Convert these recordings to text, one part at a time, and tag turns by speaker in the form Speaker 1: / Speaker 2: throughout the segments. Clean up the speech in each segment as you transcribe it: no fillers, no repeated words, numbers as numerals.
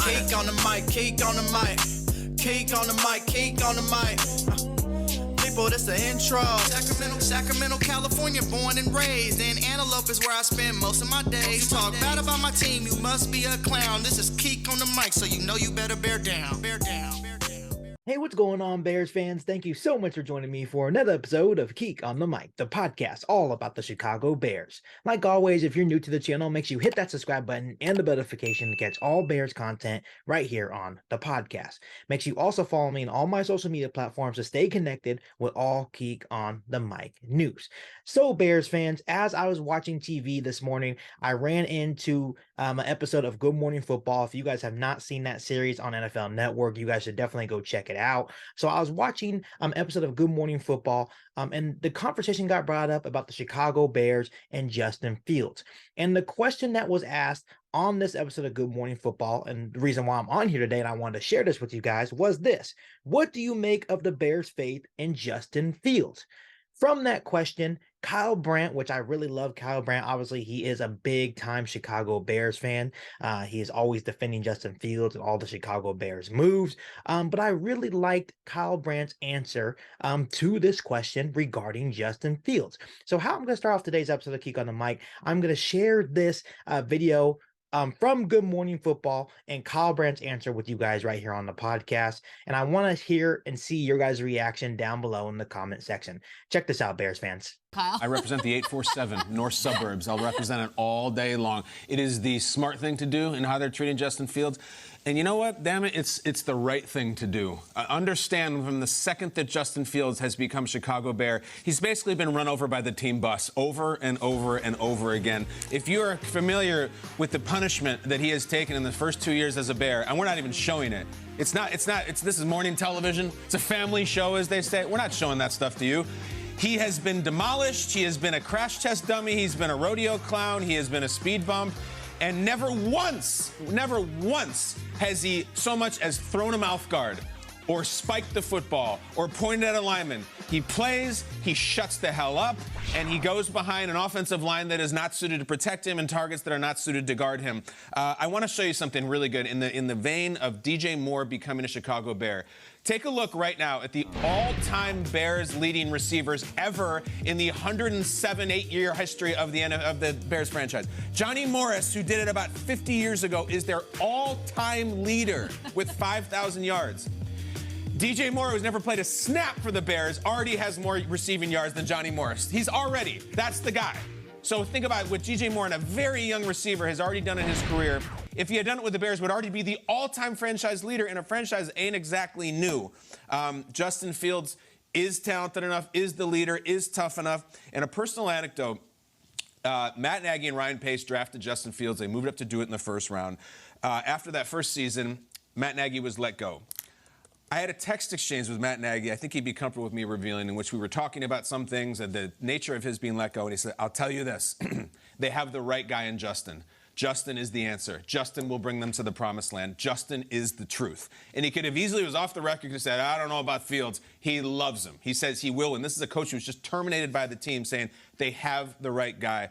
Speaker 1: Cake on the mic, cake on the mic, cake on the mic, cake on the mic. People, this the intro. Sacramento, California, born and raised. And Antelope is where I spend most of my days. Talk bad about my team, you must be a clown. This is Keek on the mic, so you know you better bear down. Bear down.
Speaker 2: Hey, what's going on, Bears fans? Thank you so much for joining me for another episode of Keek on the Mic, the podcast all about the Chicago Bears. Like always, if you're new to the channel, make sure you hit that subscribe button and the notification to catch all Bears content right here on the podcast. Make sure you also follow me on all my social media platforms to stay connected with all Keek on the Mic news. So, Bears fans, as I was watching TV this morning, I ran into an episode of Good Morning Football. If you guys have not seen that series on NFL Network, you guys should definitely go check it out. So I was watching an episode of Good Morning Football, and the conversation got brought up about the Chicago Bears and Justin Fields. And the question that was asked on this episode of Good Morning Football, and the reason why I'm on here today and I wanted to share this with you guys, was this: what do you make of the Bears' faith in Justin Fields? From that question, Kyle Brandt, which I really love Kyle Brandt. Obviously, he is a big-time Chicago Bears fan. He is always defending Justin Fields and all the Chicago Bears moves. But I really liked Kyle Brandt's answer to this question regarding Justin Fields. So how I'm going to start off today's episode of Keek on the Mic, I'm going to share this video from Good Morning Football and Kyle Brandt's answer with you guys right here on the podcast. And I want to hear and see your guys' reaction down below in the comment section. Check this out, Bears fans.
Speaker 3: Kyle? I represent the 847 North Suburbs. I'll represent it all day long. It is the smart thing to do in how they're treating Justin Fields. And you know what? Damn it, it's the right thing to do. Understand, from the second that Justin Fields has become Chicago Bear, he's basically been run over by the team bus over and over and over again. If you are familiar with the punishment that he has taken in the first 2 years as a Bear, and we're not even showing it. This is morning television. It's a family show, as they say. We're not showing that stuff to you. He has been demolished. He has been a crash test dummy. He's been a rodeo clown. He has been a speed bump. And never once has he so much as thrown a mouth guard or spiked the football or pointed at a lineman. He plays, he shuts the hell up, and he goes behind an offensive line that is not suited to protect him and targets that are not suited to guard him. I want to show you something really good in the vein of DJ Moore becoming a Chicago Bear. Take a look right now at the all-time Bears leading receivers ever in the 107-8-year history of the Bears franchise. Johnny Morris, who did it about 50 years ago, is their all-time leader with 5,000 yards. DJ Moore, who's never played a snap for the Bears, already has more receiving yards than Johnny Morris. That's the guy. So think about what DJ Moore, and a very young receiver, has already done in his career. If he had done it with the Bears, would already be the all-time franchise leader in a franchise that ain't exactly new. Justin Fields is talented enough, is the leader, is tough enough. And a personal anecdote, Matt Nagy and Ryan Pace drafted Justin Fields. They moved up to do it in the first round. After that first season, Matt Nagy was let go. I had a text exchange with Matt Nagy, I think he'd be comfortable with me revealing, in which we were talking about some things and the nature of his being let go. And he said, I'll tell you this, they have the right guy in Justin. Justin is the answer. Justin will bring them to the promised land. Justin is the truth. And he could have easily was off the record and said, I don't know about Fields. He loves him. He says he will. And this is a coach who's just terminated by the team, saying they have the right guy.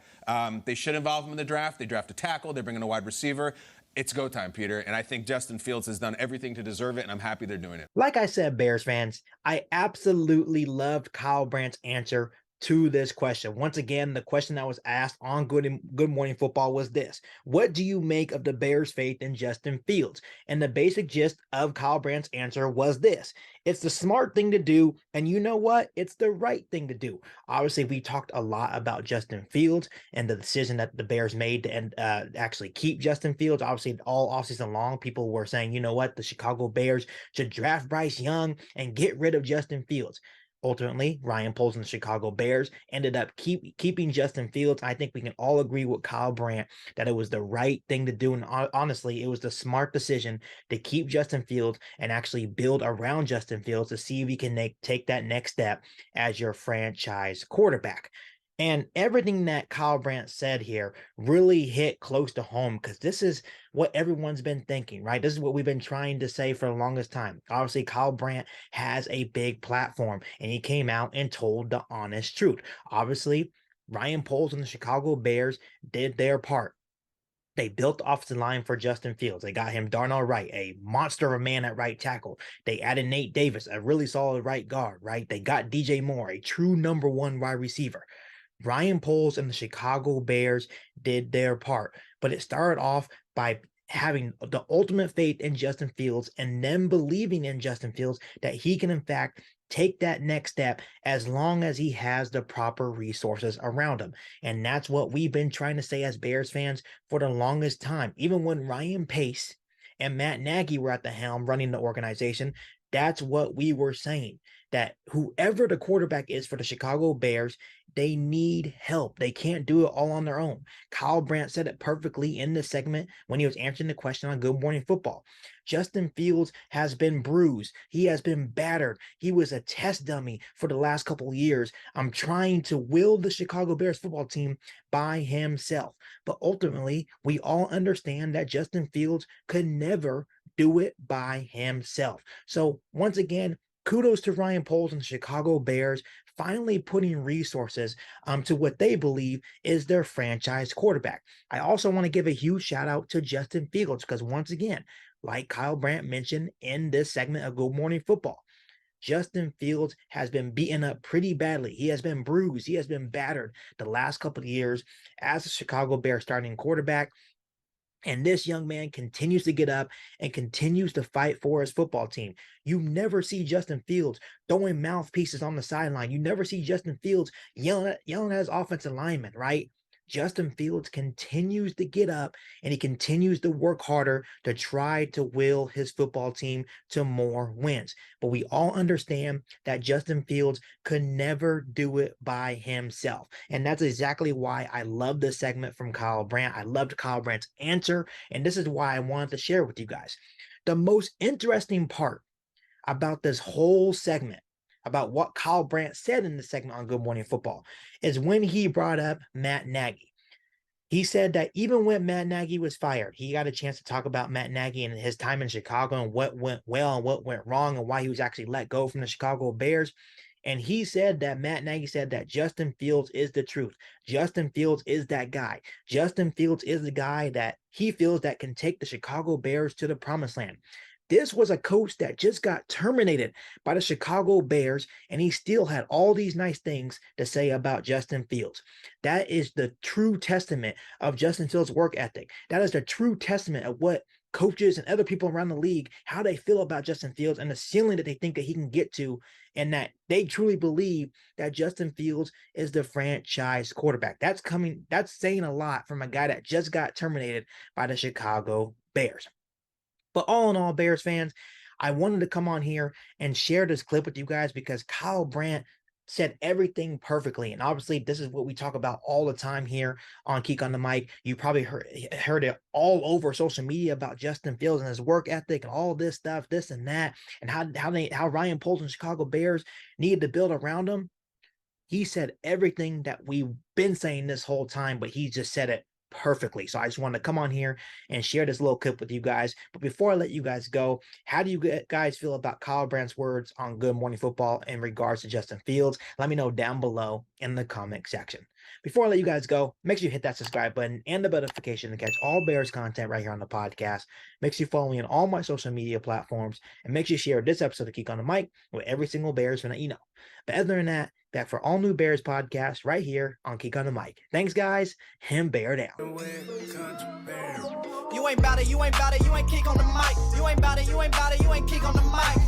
Speaker 3: They should involve him in the draft. They draft a tackle. They're bringing a wide receiver. It's go time, Peter, and I think Justin Fields has done everything to deserve it, and I'm happy they're doing it.
Speaker 2: Like I said, Bears fans, I absolutely loved Kyle Brandt's answer to this question. Once again, the question that was asked on Good Morning Football was this: what do you make of the Bears' faith in Justin Fields? And the basic gist of Kyle Brandt's answer was this: it's the smart thing to do, and you know what? It's the right thing to do. Obviously, we talked a lot about Justin Fields and the decision that the Bears made to actually keep Justin Fields. Obviously, all offseason long, people were saying, you know what? The Chicago Bears should draft Bryce Young and get rid of Justin Fields. Ultimately, Ryan Poles and the Chicago Bears ended up keeping Justin Fields. I think we can all agree with Kyle Brandt that it was the right thing to do. And honestly, it was the smart decision to keep Justin Fields and actually build around Justin Fields to see if he can take that next step as your franchise quarterback. And everything that Kyle Brandt said here really hit close to home, because this is what everyone's been thinking, right? This is what we've been trying to say for the longest time. Obviously, Kyle Brandt has a big platform, and he came out and told the honest truth. Obviously, Ryan Poles and the Chicago Bears did their part. They built the offensive line for Justin Fields. They got him Darnell Wright, a monster of a man at right tackle. They added Nate Davis, a really solid right guard, right? They got DJ Moore, a true number one wide receiver. Ryan Poles and the Chicago Bears did their part, but it started off by having the ultimate faith in Justin Fields and them believing in Justin Fields that he can, in fact, take that next step as long as he has the proper resources around him. And that's what we've been trying to say as Bears fans for the longest time. Even when Ryan Pace and Matt Nagy were at the helm running the organization, that's what we were saying, that whoever the quarterback is for the Chicago Bears, they need help. They can't do it all on their own. Kyle Brandt said it perfectly in this segment when he was answering the question on Good Morning Football. Justin Fields has been bruised. He has been battered. He was a test dummy for the last couple of years. I'm trying to will the Chicago Bears football team by himself. But ultimately, we all understand that Justin Fields could never do it by himself. So once again, kudos to Ryan Poles and the Chicago Bears finally putting resources to what they believe is their franchise quarterback. I also want to give a huge shout out to Justin Fields because once again, like Kyle Brandt mentioned in this segment of Good Morning Football, Justin Fields has been beaten up pretty badly. He has been bruised. He has been battered the last couple of years as a Chicago Bears starting quarterback. And this young man continues to get up and continues to fight for his football team. You never see Justin Fields throwing mouthpieces on the sideline. You never see Justin Fields yelling at his offensive lineman, right? Justin Fields continues to get up and he continues to work harder to try to will his football team to more wins. But we all understand that Justin Fields could never do it by himself. And that's exactly why I love this segment from Kyle Brandt. I loved Kyle Brandt's answer. And this is why I wanted to share with you guys. The most interesting part about this whole segment, about what Kyle Brandt said in the segment on Good Morning Football, is when he brought up Matt Nagy. He said that even when Matt Nagy was fired, he got a chance to talk about Matt Nagy and his time in Chicago and what went well and what went wrong and why he was actually let go from the Chicago Bears. And he said that Matt Nagy said that Justin Fields is the truth. Justin Fields is that guy. Justin Fields is the guy that he feels that can take the Chicago Bears to the promised land. This was a coach that just got terminated by the Chicago Bears, and he still had all these nice things to say about Justin Fields. That is the true testament of Justin Fields' work ethic. That is the true testament of what coaches and other people around the league, how they feel about Justin Fields and the ceiling that they think that he can get to, and that they truly believe that Justin Fields is the franchise quarterback. That's saying a lot from a guy that just got terminated by the Chicago Bears. But all in all, Bears fans, I wanted to come on here and share this clip with you guys because Kyle Brandt said everything perfectly. And obviously, this is what we talk about all the time here on Geek on the Mic. You probably heard it all over social media about Justin Fields and his work ethic and all this stuff, this and that, and how Ryan Poles and Chicago Bears needed to build around him. He said everything that we've been saying this whole time, but he just said it perfectly. So I just wanted to come on here and share this little clip with you guys. But before I let you guys go, how do you guys feel about Kyle Brandt's words on Good Morning Football in regards to Justin Fields? Let me know down below in the comment section. Before I let you guys go, make sure you hit that subscribe button and the notification to catch all Bears content right here on the podcast. Make sure you follow me on all my social media platforms, and make sure you share this episode of Geek on the Mic with every single Bears fan that you know. But other than that, back for all new Bears podcasts right here on Geek on the Mic. Thanks, guys, and bear down.
Speaker 1: You ain't bout it, you ain't bout it, you ain't Geek on the Mic. You ain't bout it, you ain't bout it, you ain't Geek on the Mic.